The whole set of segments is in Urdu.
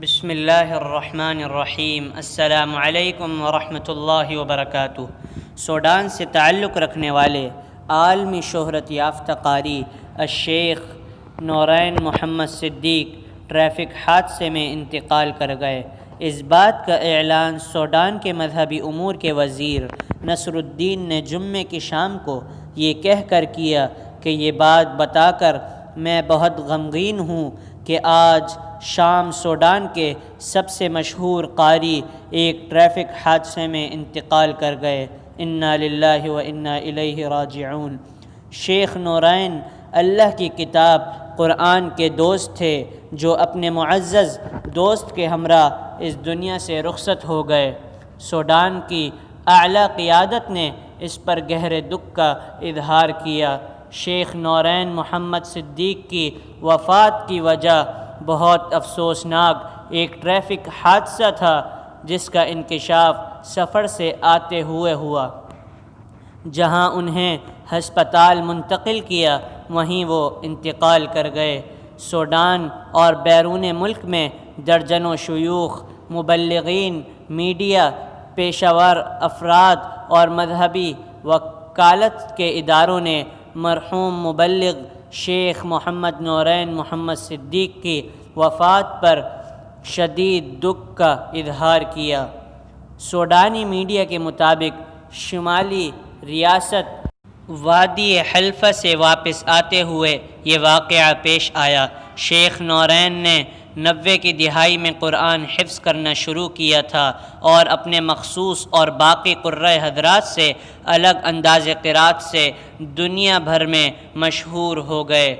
بسم اللہ الرحمن الرحیم۔ السلام علیکم ورحمۃ اللہ وبرکاتہ۔ سوڈان سے تعلق رکھنے والے عالمی شہرت یافتہ قاری الشیخ نورین محمد صدیق ٹریفک حادثے میں انتقال کر گئے۔ اس بات کا اعلان سوڈان کے مذہبی امور کے وزیر نصر الدین نے جمعے کی شام کو یہ کہہ کر کیا کہ یہ بات بتا کر میں بہت غمگین ہوں کہ آج شام سوڈان کے سب سے مشہور قاری ایک ٹریفک حادثے میں انتقال کر گئے۔ انا للہ و انا الیہ راجعون۔ شیخ نورین اللہ کی کتاب قرآن کے دوست تھے جو اپنے معزز دوست کے ہمراہ اس دنیا سے رخصت ہو گئے۔ سوڈان کی اعلیٰ قیادت نے اس پر گہرے دکھ کا اظہار کیا۔ شیخ نورین محمد صدیق کی وفات کی وجہ بہت افسوسناک ایک ٹریفک حادثہ تھا جس کا انکشاف سفر سے آتے ہوئے ہوا۔ جہاں انہیں ہسپتال منتقل کیا وہیں وہ انتقال کر گئے۔ سوڈان اور بیرون ملک میں درجنوں شیوخ، مبلغین، میڈیا پیشہ ور افراد اور مذہبی وکالت کے اداروں نے مرحوم مبلغ شیخ محمد نورین محمد صدیق کی وفات پر شدید دکھ کا اظہار کیا۔ سوڈانی میڈیا کے مطابق شمالی ریاست وادی حلفہ سے واپس آتے ہوئے یہ واقعہ پیش آیا۔ شیخ نورین نے 90 کی دہائی میں قرآن حفظ کرنا شروع کیا تھا اور اپنے مخصوص اور باقی قرۂ حضرات سے الگ انداز قرات سے دنیا بھر میں مشہور ہو گئے۔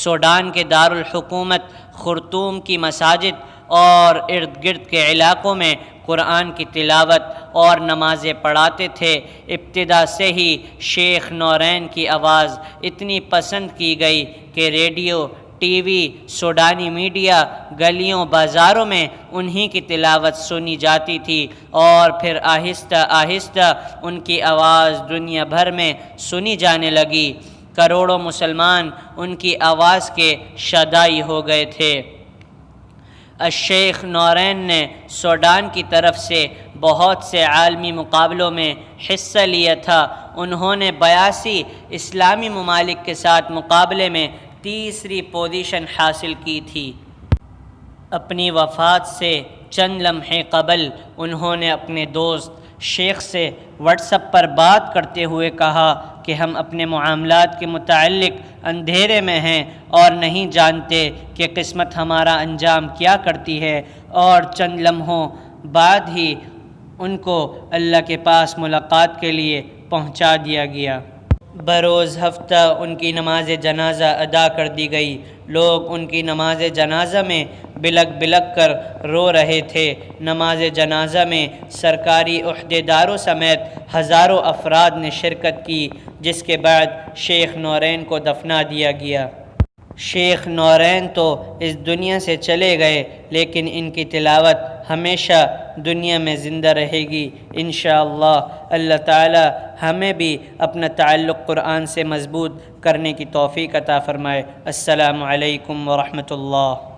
سوڈان کے دارالحکومت خرطوم کی مساجد اور ارد گرد کے علاقوں میں قرآن کی تلاوت اور نمازیں پڑھاتے تھے۔ ابتدا سے ہی شیخ نورین کی آواز اتنی پسند کی گئی کہ ریڈیو، ٹی وی، سوڈانی میڈیا، گلیوں بازاروں میں انہی کی تلاوت سنی جاتی تھی اور پھر آہستہ آہستہ ان کی آواز دنیا بھر میں سنی جانے لگی۔ کروڑوں مسلمان ان کی آواز کے شادائی ہو گئے تھے۔ الشیخ نورین نے سوڈان کی طرف سے بہت سے عالمی مقابلوں میں حصہ لیا تھا۔ انہوں نے 82 اسلامی ممالک کے ساتھ مقابلے میں تیسری پوزیشن حاصل کی تھی۔ اپنی وفات سے چند لمحے قبل انہوں نے اپنے دوست شیخ سے واٹس ایپ پر بات کرتے ہوئے کہا کہ ہم اپنے معاملات کے متعلق اندھیرے میں ہیں اور نہیں جانتے کہ قسمت ہمارا انجام کیا کرتی ہے، اور چند لمحوں بعد ہی ان کو اللہ کے پاس ملاقات کے لیے پہنچا دیا گیا۔ بروز ہفتہ ان کی نماز جنازہ ادا کر دی گئی۔ لوگ ان کی نماز جنازہ میں بلک بلک کر رو رہے تھے۔ نماز جنازہ میں سرکاری عہدیداروں سمیت ہزاروں افراد نے شرکت کی، جس کے بعد شیخ نورین کو دفنا دیا گیا۔ شیخ نورین تو اس دنیا سے چلے گئے لیکن ان کی تلاوت ہمیشہ دنیا میں زندہ رہے گی انشاءاللہ۔ اللہ تعالی ہمیں بھی اپنا تعلق قرآن سے مضبوط کرنے کی توفیق عطا فرمائے۔ السلام علیکم ورحمۃ اللہ۔